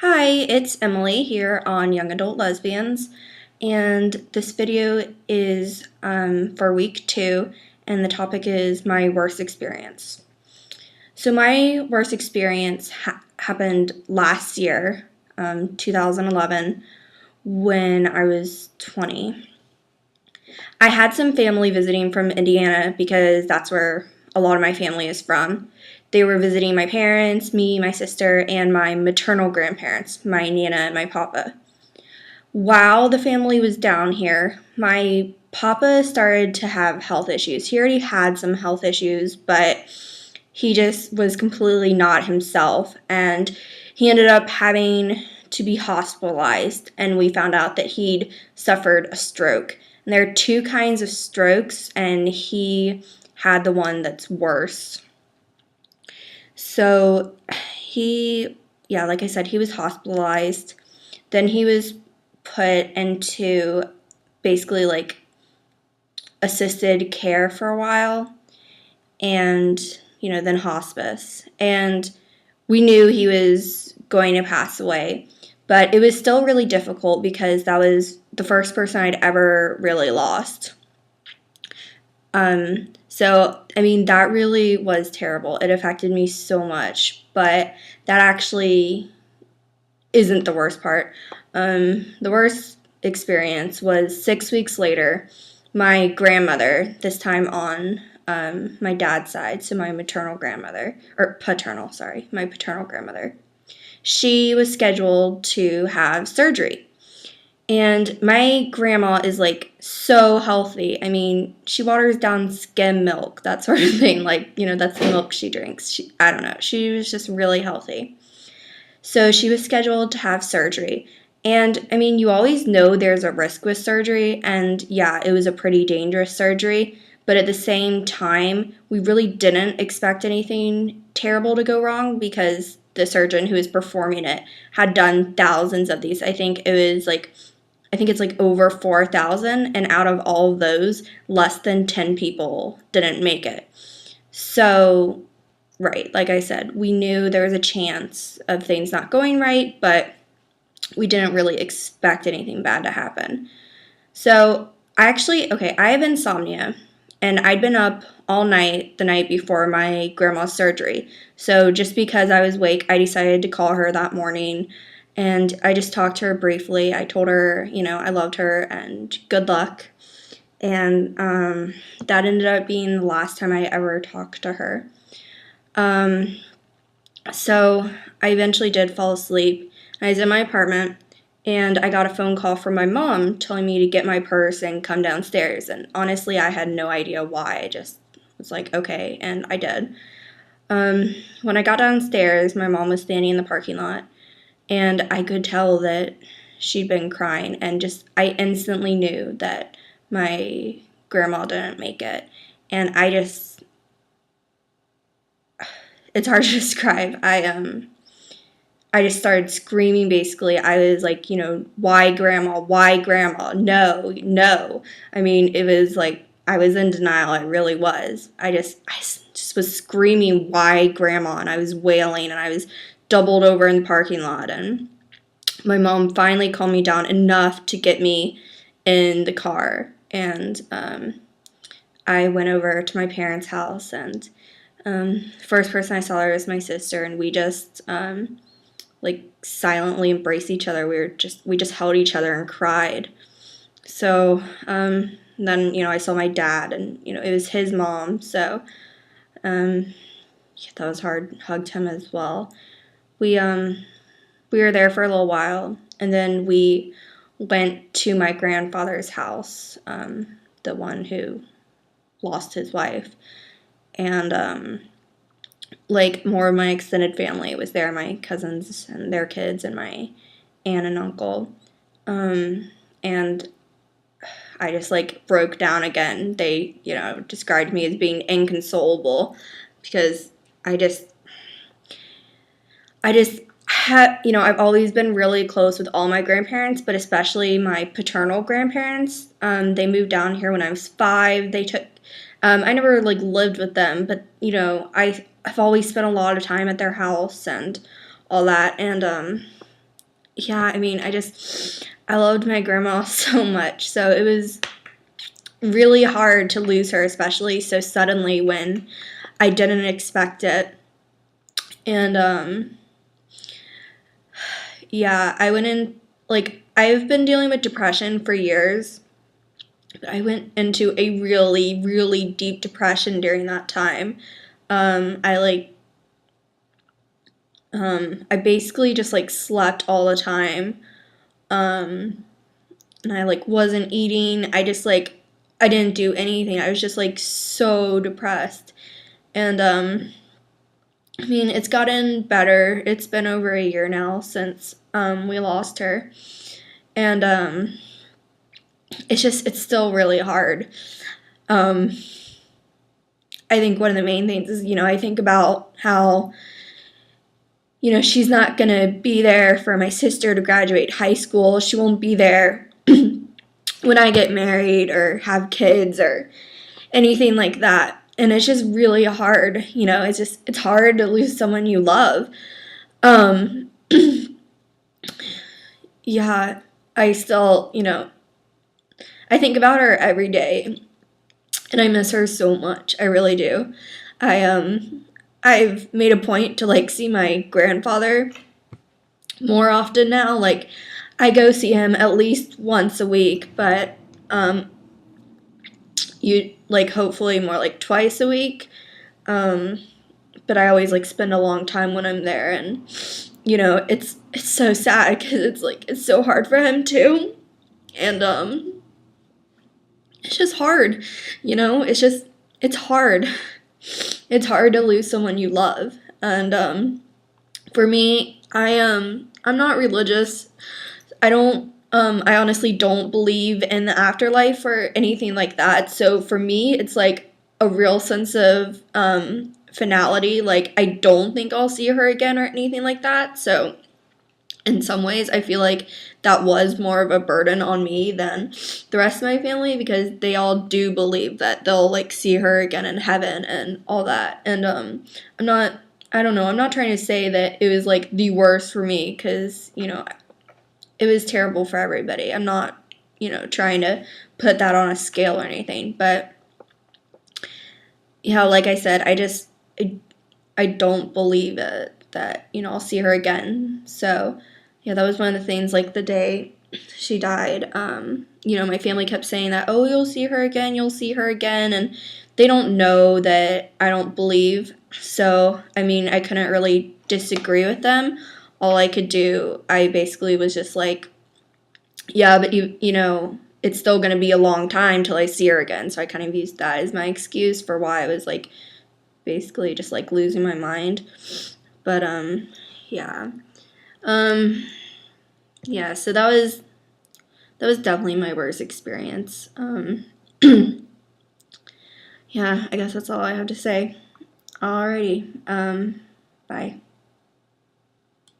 Hi, it's Emily here on Young Adult Lesbians, and this video is for week 2, and the topic is my worst experience. So my worst experience happened last year, 2011, when I was 20. I had some family visiting from Indiana because that's where a lot of my family is from. They were visiting my parents, me, my sister, and my maternal grandparents, my Nana and my Papa. While the family was down here, my Papa started to have health issues. He already had some health issues, but he just was completely not himself, and he ended up having to be hospitalized, and we found out that he'd suffered a stroke. And there are two kinds of strokes, and he had the one that's worse. So like I said, he was hospitalized. Then he was put into basically like assisted care for a while, and then hospice. And we knew he was going to pass away, but it was still really difficult because that was the first person I'd ever really lost. That really was terrible. It affected me so much, but that actually isn't the worst part. The worst experience was 6 weeks later. My grandmother, this time on my dad's side, so my paternal grandmother, she was scheduled to have surgery. And my grandma is like so healthy. I mean, she waters down skim milk, that sort of thing. That's the milk she drinks. I don't know. She was just really healthy. So she was scheduled to have surgery. And I mean, you always know there's a risk with surgery. And yeah, it was a pretty dangerous surgery. But at the same time, we really didn't expect anything terrible to go wrong because the surgeon who was performing it had done thousands of these. I think it's like over 4,000, and out of all of those, less than 10 people didn't make it. So, right, like I said, we knew there was a chance of things not going right, but we didn't really expect anything bad to happen. So, I have insomnia, and I'd been up all night the night before my grandma's surgery. So, just because I was awake, I decided to call her that morning. And I just talked to her briefly. I told her, I loved her and good luck. And that ended up being the last time I ever talked to her. So I eventually did fall asleep. I was in my apartment, and I got a phone call from my mom telling me to get my purse and come downstairs. And honestly, I had no idea why. I just was like, okay, and I did. When I got downstairs, my mom was standing in the parking lot. And I could tell that she'd been crying, and I instantly knew that my grandma didn't make it. And it's hard to describe. I just started screaming, basically. I was like, why grandma? Why grandma? No, no. I mean, it was like, I was in denial. I really was. I just was screaming, why grandma? And I was wailing, and I was doubled over in the parking lot. And my mom finally calmed me down enough to get me in the car. And I went over to my parents' house, and first person I saw her was my sister, and we just silently embraced each other. We just held each other and cried. So then I saw my dad, and it was his mom, so that was hard. Hugged him as well. We were there for a little while, and then we went to my grandfather's house, the one who lost his wife, and more of my extended family was there, my cousins and their kids, and my aunt and uncle, and I just broke down again. They described me as being inconsolable because I've always been really close with all my grandparents, but especially my paternal grandparents. They moved down here when I was 5. I never lived with them, but I've always spent a lot of time at their house and all that. And yeah, I mean, I loved my grandma so much. So it was really hard to lose her, especially so suddenly when I didn't expect it. And yeah, I went in, like, I've been dealing with depression for years. But I went into a really, really deep depression during that time. I like, I basically just like slept all the time. Um, and I like wasn't eating. I didn't do anything. I was just like so depressed. And I mean, it's gotten better. It's been over a year now since we lost her. And it's still really hard. Um, I think one of the main things is, I think about how, she's not going to be there for my sister to graduate high school. She won't be there when I get married or have kids or anything like that. And it's just really hard. It's hard to lose someone you love. Um, yeah, I still, I think about her every day and I miss her so much. I really do. I I've made a point to like see my grandfather more often now. Like I go see him at least once a week, but um you like hopefully more like twice a week. Um but I always like spend a long time when I'm there, and it's so sad cuz it's so hard for him too. And it's just hard. It's hard. It's hard to lose someone you love. And for me, I'm not religious. I honestly don't believe in the afterlife or anything like that. So for me, it's like a real sense of finality. Like I don't think I'll see her again or anything like that. So in some ways, I feel like that was more of a burden on me than the rest of my family, because they all do believe that they'll like see her again in heaven and all that. And I'm not I don't know, I'm not trying to say that it was like the worst for me, cuz it was terrible for everybody. I'm not, trying to put that on a scale or anything, but like I said, I don't believe it that, I'll see her again. So, yeah, that was one of the things, like the day she died. My family kept saying that, oh, you'll see her again, you'll see her again. And they don't know that I don't believe. So, I mean, I couldn't really disagree with them. All I could do, I basically was just like, yeah, but it's still going to be a long time till I see her again. So I kind of used that as my excuse for why I was like basically just like losing my mind. But yeah. Um yeah, so that was definitely my worst experience. Yeah, I guess that's all I have to say. Alrighty. Bye.